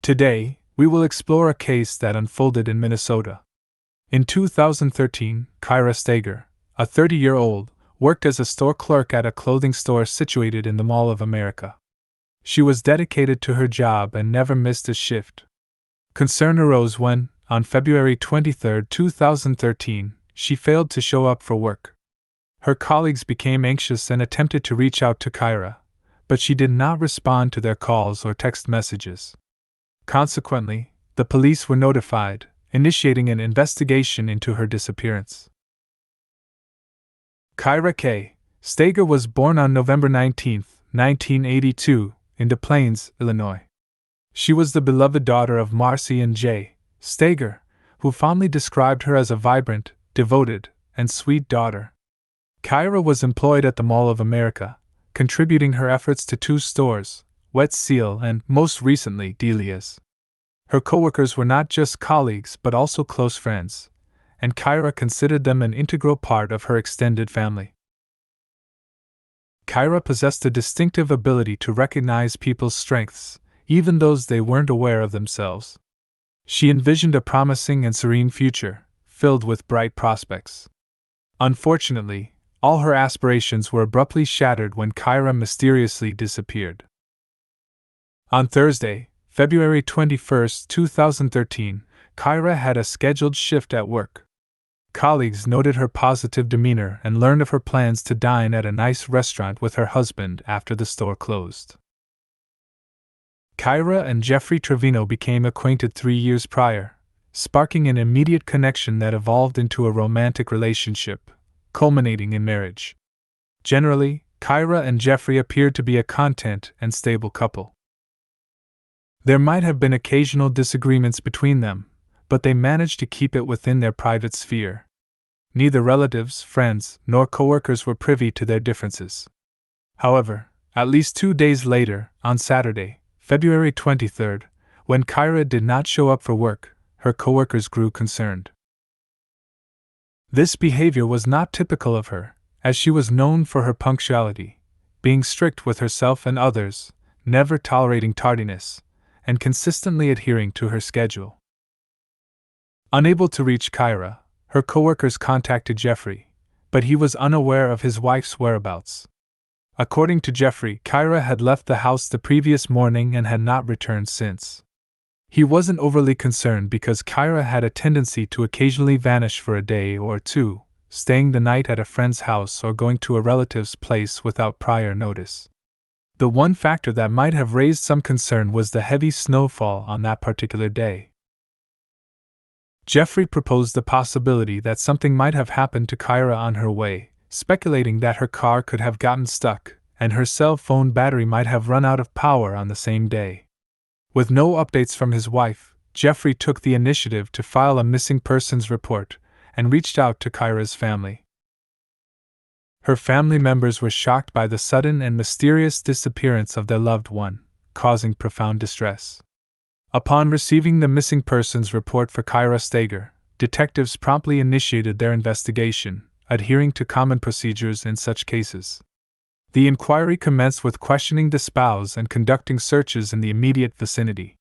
Today, we will explore a case that unfolded in Minnesota. In 2013, Kyra Steger, a 30-year-old, worked as a store clerk at a clothing store situated in the Mall of America. She was dedicated to her job and never missed a shift. Concern arose when, on February 23, 2013, she failed to show up for work. Her colleagues became anxious and attempted to reach out to Kyra, but she did not respond to their calls or text messages. Consequently, the police were notified, initiating an investigation into her disappearance. Kyra K. Steger was born on November 19, 1982, in Des Plaines, Illinois. She was the beloved daughter of Marcy and J. Steger, who fondly described her as a vibrant, devoted, and sweet daughter. Kyra was employed at the Mall of America, contributing her efforts to 2 stores, Wet Seal and, most recently, Delia's. Her coworkers were not just colleagues but also close friends, and Kyra considered them an integral part of her extended family. Kyra possessed a distinctive ability to recognize people's strengths, even those they weren't aware of themselves. She envisioned a promising and serene future, filled with bright prospects. Unfortunately, all her aspirations were abruptly shattered when Kyra mysteriously disappeared. On Thursday, February 21, 2013, Kyra had a scheduled shift at work. Colleagues noted her positive demeanor and learned of her plans to dine at a nice restaurant with her husband after the store closed. Kyra and Jeffrey Trevino became acquainted 3 years prior, sparking an immediate connection that evolved into a romantic relationship, culminating in marriage. Generally, Kyra and Jeffrey appeared to be a content and stable couple. There might have been occasional disagreements between them, but they managed to keep it within their private sphere. Neither relatives, friends, nor coworkers were privy to their differences. However, at least 2 days later, on Saturday, February 23, when Kyra did not show up for work, her coworkers grew concerned. This behavior was not typical of her, as she was known for her punctuality, being strict with herself and others, never tolerating tardiness, and consistently adhering to her schedule. Unable to reach Kyra, her coworkers contacted Jeffrey, but he was unaware of his wife's whereabouts. According to Jeffrey, Kyra had left the house the previous morning and had not returned since. He wasn't overly concerned because Kyra had a tendency to occasionally vanish for a day or 2, staying the night at a friend's house or going to a relative's place without prior notice. The one factor that might have raised some concern was the heavy snowfall on that particular day. Jeffrey proposed the possibility that something might have happened to Kyra on her way, speculating that her car could have gotten stuck, and her cell phone battery might have run out of power on the same day. With no updates from his wife, Jeffrey took the initiative to file a missing persons report and reached out to Kyra's family. Her family members were shocked by the sudden and mysterious disappearance of their loved one, causing profound distress. Upon receiving the missing persons report for Kyra Steger, detectives promptly initiated their investigation, adhering to common procedures in such cases. The inquiry commenced with questioning the spouse and conducting searches in the immediate vicinity.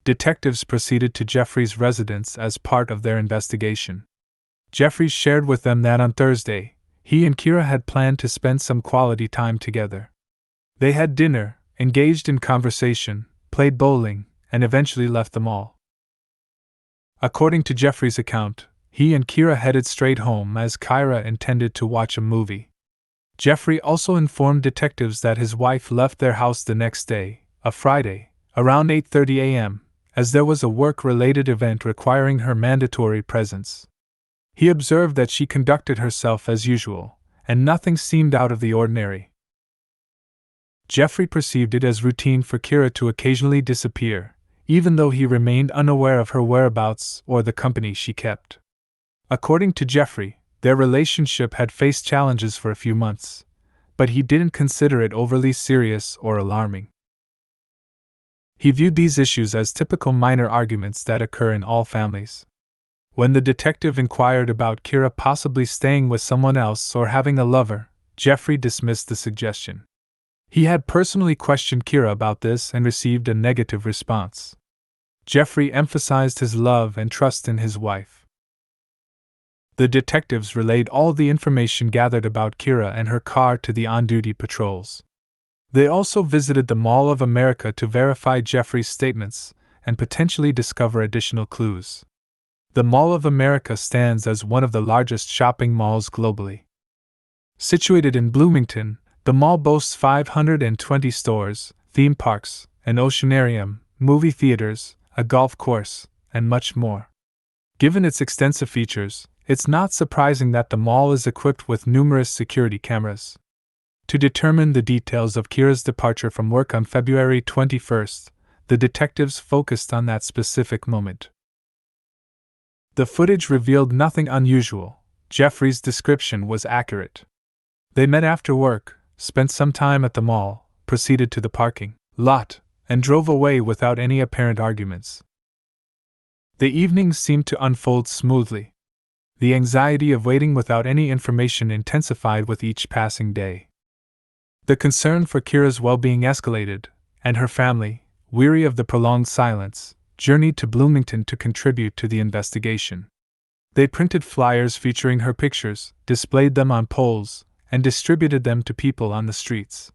Detectives proceeded to Jeffrey's residence as part of their investigation. Jeffrey shared with them that on Thursday, he and Kyra had planned to spend some quality time together. They had dinner, engaged in conversation, played bowling, and eventually left the mall. According to Jeffrey's account, he and Kyra headed straight home as Kyra intended to watch a movie. Jeffrey also informed detectives that his wife left their house the next day, a Friday, around 8:30 a.m., as there was a work-related event requiring her mandatory presence. He observed that she conducted herself as usual, and nothing seemed out of the ordinary. Jeffrey perceived it as routine for Kyra to occasionally disappear, even though he remained unaware of her whereabouts or the company she kept. According to Jeffrey, their relationship had faced challenges for a few months, but he didn't consider it overly serious or alarming. He viewed these issues as typical minor arguments that occur in all families. When the detective inquired about Kyra possibly staying with someone else or having a lover, Jeffrey dismissed the suggestion. He had personally questioned Kyra about this and received a negative response. Jeffrey emphasized his love and trust in his wife. The detectives relayed all the information gathered about Kyra and her car to the on-duty patrols. They also visited the Mall of America to verify Jeffrey's statements and potentially discover additional clues. The Mall of America stands as one of the largest shopping malls globally. Situated in Bloomington, the mall boasts 520 stores, theme parks, an oceanarium, movie theaters, a golf course, and much more. Given its extensive features, it's not surprising that the mall is equipped with numerous security cameras. To determine the details of Kyra's departure from work on February 21st, the detectives focused on that specific moment. The footage revealed nothing unusual. Jeffrey's description was accurate. They met after work, spent some time at the mall, proceeded to the parking lot, and drove away without any apparent arguments. The evening seemed to unfold smoothly. The anxiety of waiting without any information intensified with each passing day. The concern for Kyra's well-being escalated, and her family, weary of the prolonged silence, journeyed to Bloomington to contribute to the investigation. They printed flyers featuring her pictures, displayed them on poles, and distributed them to people on the streets.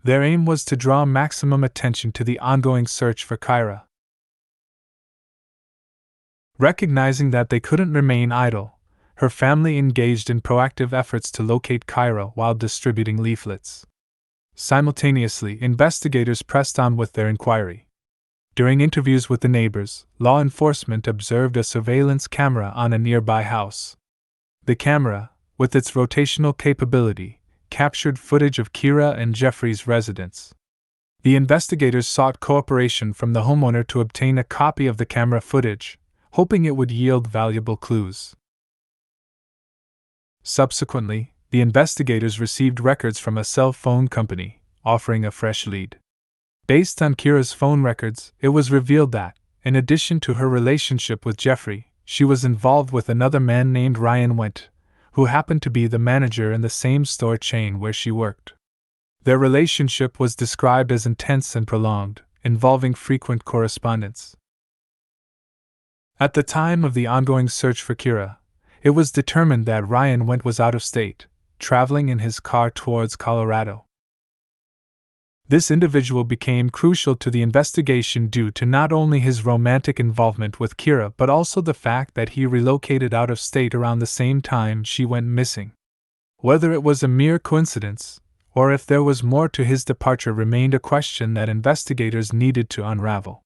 Their aim was to draw maximum attention to the ongoing search for Kyra. Recognizing that they couldn't remain idle, her family engaged in proactive efforts to locate Kyra while distributing leaflets. Simultaneously, investigators pressed on with their inquiry. During interviews with the neighbors, law enforcement observed a surveillance camera on a nearby house. The camera, with its rotational capability, captured footage of Kyra and Jeffrey's residence. The investigators sought cooperation from the homeowner to obtain a copy of the camera footage, hoping it would yield valuable clues. Subsequently, the investigators received records from a cell phone company, offering a fresh lead. Based on Kyra's phone records, it was revealed that, in addition to her relationship with Jeffrey, she was involved with another man named Ryan Wendt, who happened to be the manager in the same store chain where she worked. Their relationship was described as intense and prolonged, involving frequent correspondence. At the time of the ongoing search for Kyra, it was determined that Ryan Wendt was out of state, traveling in his car towards Colorado. This individual became crucial to the investigation due to not only his romantic involvement with Kyra but also the fact that he relocated out of state around the same time she went missing. Whether it was a mere coincidence, or if there was more to his departure remained a question that investigators needed to unravel.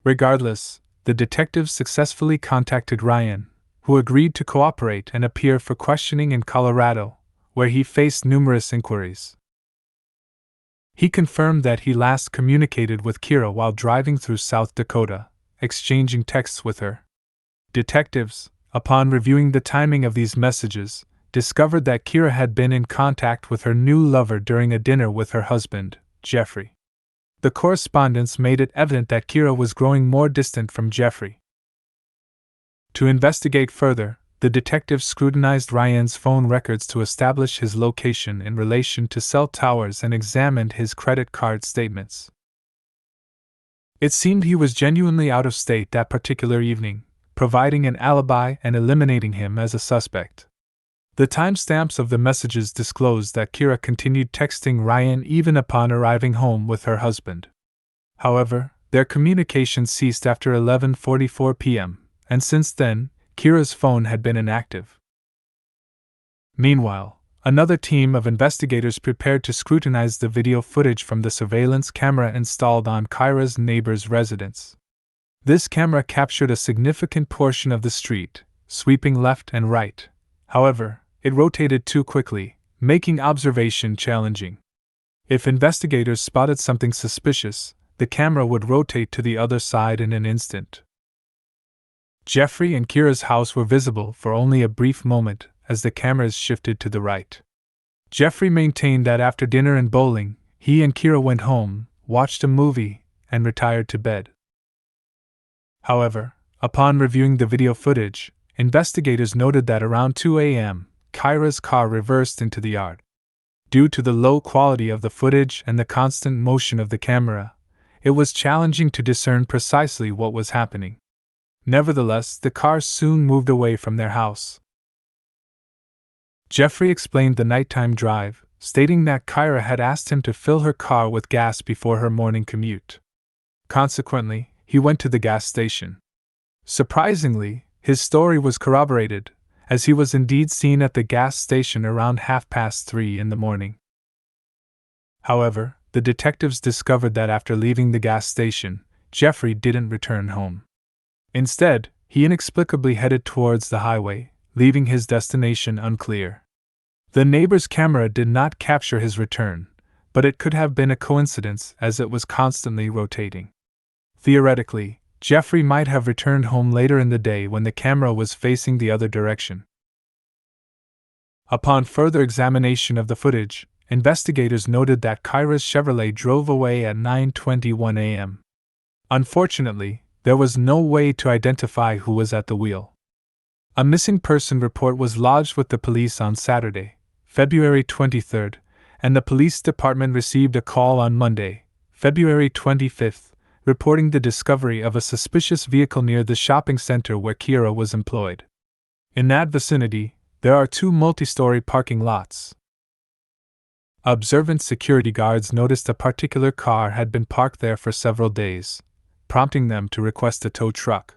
Regardless, the detectives successfully contacted Ryan, who agreed to cooperate and appear for questioning in Colorado, where he faced numerous inquiries. He confirmed that he last communicated with Kyra while driving through South Dakota, exchanging texts with her. Detectives, upon reviewing the timing of these messages, discovered that Kyra had been in contact with her new lover during a dinner with her husband, Jeffrey. The correspondence made it evident that Kyra was growing more distant from Jeffrey. To investigate further, the detectives scrutinized Ryan's phone records to establish his location in relation to cell towers and examined his credit card statements. It seemed he was genuinely out of state that particular evening, providing an alibi and eliminating him as a suspect. The timestamps of the messages disclosed that Kyra continued texting Ryan even upon arriving home with her husband. However, their communication ceased after 11:44 p.m., and since then, Kyra's phone had been inactive. Meanwhile, another team of investigators prepared to scrutinize the video footage from the surveillance camera installed on Kyra's neighbor's residence. This camera captured a significant portion of the street, sweeping left and right. However, it rotated too quickly, making observation challenging. If investigators spotted something suspicious, the camera would rotate to the other side in an instant. Jeffrey and Kyra's house were visible for only a brief moment as the cameras shifted to the right. Jeffrey maintained that after dinner and bowling, he and Kyra went home, watched a movie, and retired to bed. However, upon reviewing the video footage, investigators noted that around 2 a.m., Kyra's car reversed into the yard. Due to the low quality of the footage and the constant motion of the camera, it was challenging to discern precisely what was happening. Nevertheless, the cars soon moved away from their house. Jeffrey explained the nighttime drive, stating that Kyra had asked him to fill her car with gas before her morning commute. Consequently, he went to the gas station. Surprisingly, his story was corroborated, as he was indeed seen at the gas station around 3:30 in the morning. However, the detectives discovered that after leaving the gas station, Jeffrey didn't return home. Instead, he inexplicably headed towards the highway, leaving his destination unclear. The neighbor's camera did not capture his return, but it could have been a coincidence as it was constantly rotating. Theoretically, Jeffrey might have returned home later in the day when the camera was facing the other direction. Upon further examination of the footage, investigators noted that Kyra's Chevrolet drove away at 9:21 a.m. Unfortunately, there was no way to identify who was at the wheel. A missing person report was lodged with the police on Saturday, February 23rd, and the police department received a call on Monday, February 25th, reporting the discovery of a suspicious vehicle near the shopping center where Kyra was employed. In that vicinity, there are 2 multi-story parking lots. Observant security guards noticed a particular car had been parked there for several days, prompting them to request a tow truck.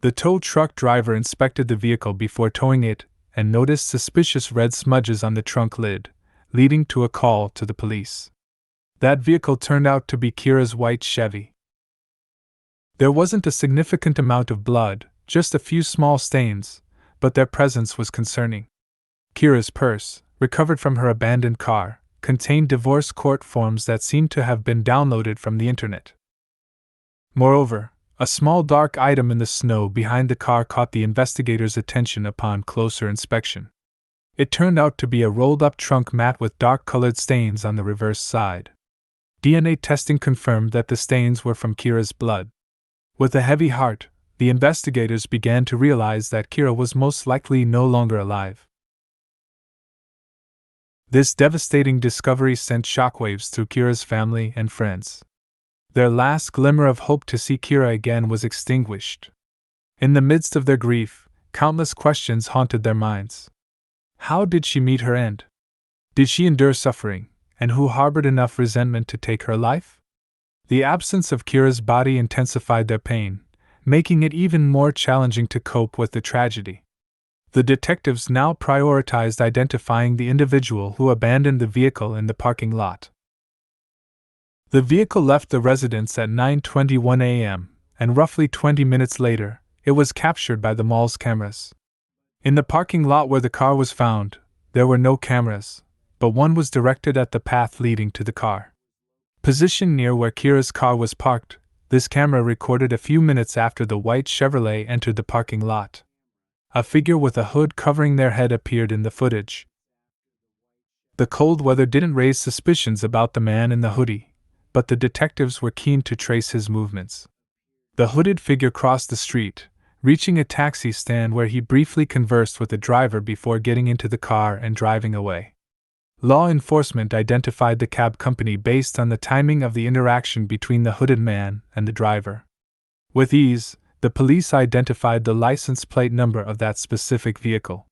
The tow truck driver inspected the vehicle before towing it and noticed suspicious red smudges on the trunk lid, leading to a call to the police. That vehicle turned out to be Kyra's white Chevy. There wasn't a significant amount of blood, just a few small stains, but their presence was concerning. Kyra's purse, recovered from her abandoned car, contained divorce court forms that seemed to have been downloaded from the internet. Moreover, a small dark item in the snow behind the car caught the investigators' attention upon closer inspection. It turned out to be a rolled-up trunk mat with dark-colored stains on the reverse side. DNA testing confirmed that the stains were from Kyra's blood. With a heavy heart, the investigators began to realize that Kyra was most likely no longer alive. This devastating discovery sent shockwaves through Kyra's family and friends. Their last glimmer of hope to see Kyra again was extinguished. In the midst of their grief, countless questions haunted their minds. How did she meet her end? Did she endure suffering, and who harbored enough resentment to take her life? The absence of Kyra's body intensified their pain, making it even more challenging to cope with the tragedy. The detectives now prioritized identifying the individual who abandoned the vehicle in the parking lot. The vehicle left the residence at 9:21 a.m., and roughly 20 minutes later, it was captured by the mall's cameras. In the parking lot where the car was found, there were no cameras, but one was directed at the path leading to the car. Positioned near where Kyra's car was parked, this camera recorded a few minutes after the white Chevrolet entered the parking lot. A figure with a hood covering their head appeared in the footage. The cold weather didn't raise suspicions about the man in the hoodie, but the detectives were keen to trace his movements. The hooded figure crossed the street, reaching a taxi stand where he briefly conversed with the driver before getting into the car and driving away. Law enforcement identified the cab company based on the timing of the interaction between the hooded man and the driver. With ease, the police identified the license plate number of that specific vehicle.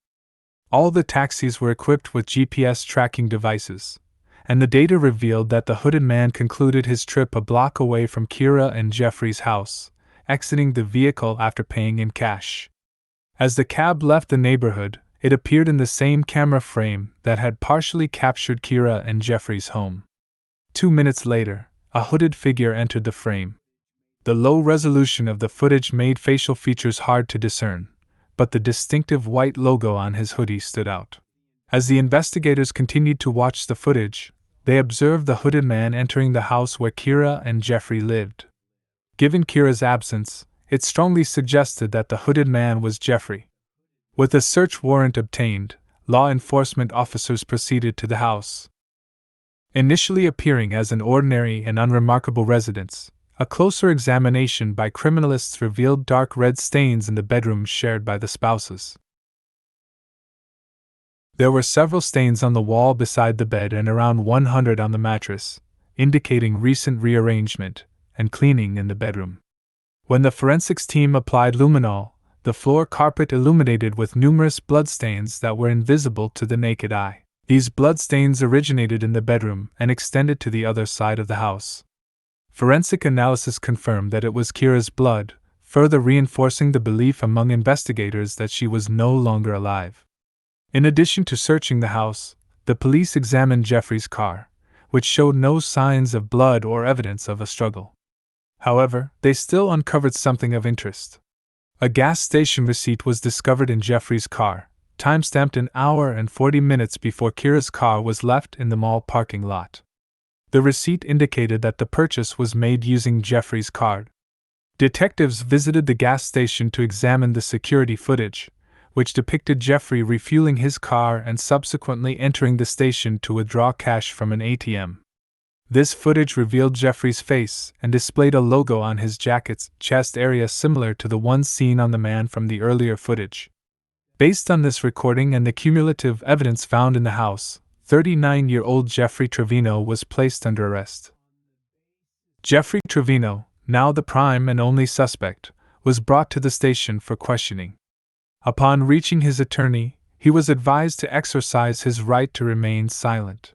All the taxis were equipped with GPS tracking devices, and the data revealed that the hooded man concluded his trip a block away from Kyra and Jeffrey's house, exiting the vehicle after paying in cash. As the cab left the neighborhood, it appeared in the same camera frame that had partially captured Kyra and Jeffrey's home. 2 minutes later, a hooded figure entered the frame. The low resolution of the footage made facial features hard to discern, but the distinctive white logo on his hoodie stood out. As the investigators continued to watch the footage, they observed the hooded man entering the house where Kyra and Jeffrey lived. Given Kyra's absence, it strongly suggested that the hooded man was Jeffrey. With a search warrant obtained, law enforcement officers proceeded to the house. Initially appearing as an ordinary and unremarkable residence, a closer examination by criminalists revealed dark red stains in the bedroom shared by the spouses. There were several stains on the wall beside the bed and around 100 on the mattress, indicating recent rearrangement and cleaning in the bedroom. When the forensics team applied luminol, the floor carpet illuminated with numerous bloodstains that were invisible to the naked eye. These bloodstains originated in the bedroom and extended to the other side of the house. Forensic analysis confirmed that it was Kyra's blood, further reinforcing the belief among investigators that she was no longer alive. In addition to searching the house, the police examined Jeffrey's car, which showed no signs of blood or evidence of a struggle. However, they still uncovered something of interest. A gas station receipt was discovered in Jeffrey's car, timestamped an hour and 40 minutes before Kyra's car was left in the mall parking lot. The receipt indicated that the purchase was made using Jeffrey's card. Detectives visited the gas station to examine the security footage, which depicted Jeffrey refueling his car and subsequently entering the station to withdraw cash from an ATM. This footage revealed Jeffrey's face and displayed a logo on his jacket's chest area similar to the one seen on the man from the earlier footage. Based on this recording and the cumulative evidence found in the house, 39-year-old Jeffrey Trevino was placed under arrest. Jeffrey Trevino, now the prime and only suspect, was brought to the station for questioning. Upon reaching his attorney, he was advised to exercise his right to remain silent.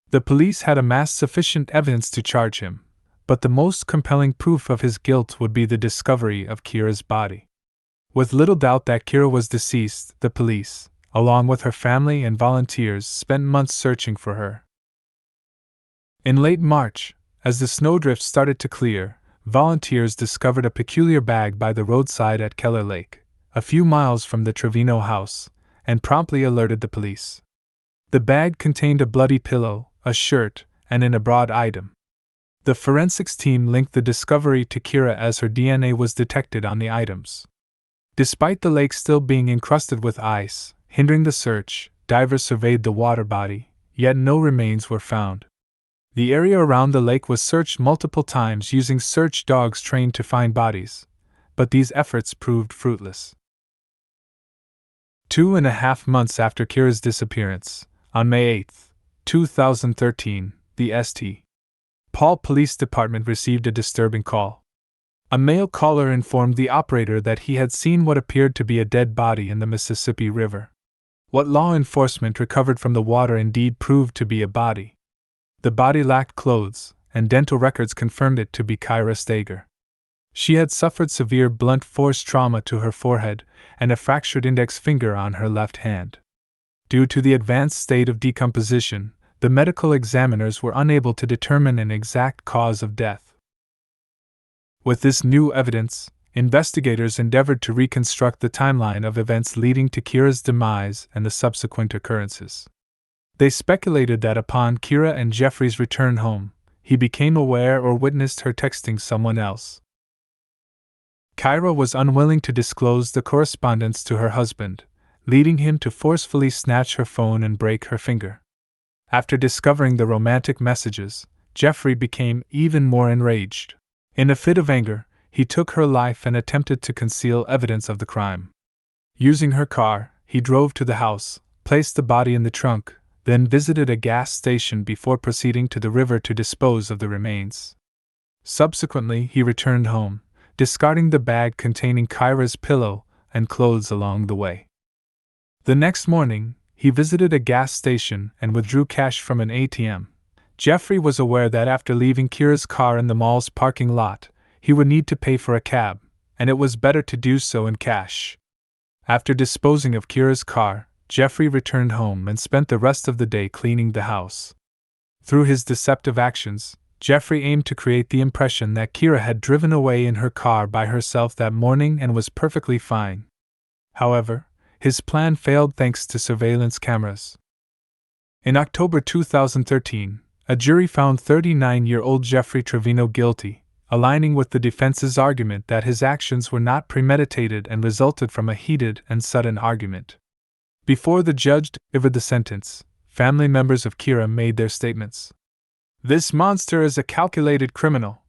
The police had amassed sufficient evidence to charge him, but the most compelling proof of his guilt would be the discovery of Kyra's body. With little doubt that Kyra was deceased, the police, along with her family and volunteers, spent months searching for her. In late March, as the snowdrift started to clear, volunteers discovered a peculiar bag by the roadside at Keller Lake, a few miles from the Trevino house, and promptly alerted the police. The bag contained a bloody pillow, a shirt, and an abroad item. The forensics team linked the discovery to Kyra as her DNA was detected on the items. Despite the lake still being encrusted with ice, hindering the search, divers surveyed the water body, yet no remains were found. The area around the lake was searched multiple times using search dogs trained to find bodies, but these efforts proved fruitless. 2.5 months after Kyra's disappearance, on May 8, 2013, the St. Paul Police Department received a disturbing call. A male caller informed the operator that he had seen what appeared to be a dead body in the Mississippi River. What law enforcement recovered from the water indeed proved to be a body. The body lacked clothes, and dental records confirmed it to be Kyra Steger. She had suffered severe blunt force trauma to her forehead and a fractured index finger on her left hand. Due to the advanced state of decomposition, the medical examiners were unable to determine an exact cause of death. With this new evidence, investigators endeavored to reconstruct the timeline of events leading to Kyra's demise and the subsequent occurrences. They speculated that upon Kyra and Jeffrey's return home, he became aware or witnessed her texting someone else. Kyra was unwilling to disclose the correspondence to her husband, leading him to forcefully snatch her phone and break her finger. After discovering the romantic messages, Jeffrey became even more enraged. In a fit of anger, he took her life and attempted to conceal evidence of the crime. Using her car, he drove to the house, placed the body in the trunk, then visited a gas station before proceeding to the river to dispose of the remains. Subsequently, he returned home, discarding the bag containing Kyra's pillow and clothes along the way. The next morning, he visited a gas station and withdrew cash from an ATM. Jeffrey was aware that after leaving Kyra's car in the mall's parking lot, he would need to pay for a cab, and it was better to do so in cash. After disposing of Kyra's car, Jeffrey returned home and spent the rest of the day cleaning the house. Through his deceptive actions, Jeffrey aimed to create the impression that Kyra had driven away in her car by herself that morning and was perfectly fine. However, his plan failed thanks to surveillance cameras. In October 2013, a jury found 39-year-old Jeffrey Trevino guilty, aligning with the defense's argument that his actions were not premeditated and resulted from a heated and sudden argument. Before the judge delivered the sentence, family members of Kyra made their statements. "This monster is a calculated criminal,"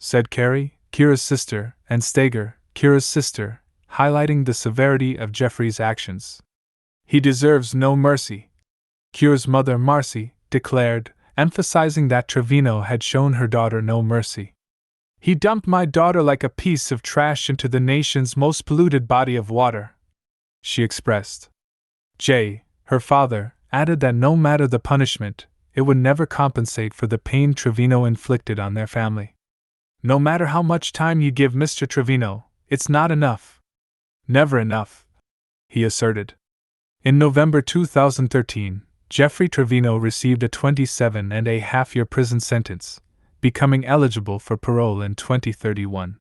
said Carrie, Kyra's sister, and Steger, Kyra's sister, highlighting the severity of Jeffrey's actions. He deserves no mercy, Kyra's mother Marcy declared, emphasizing that Trevino had shown her daughter no mercy. He dumped my daughter like a piece of trash into the nation's most polluted body of water, she expressed. Jay, her father, added that no matter the punishment, it would never compensate for the pain Trevino inflicted on their family. No matter how much time you give Mr. Trevino, it's not enough. Never enough, he asserted. In November 2013, Jeffrey Trevino received a 27-and-a-half-year prison sentence, becoming eligible for parole in 2031.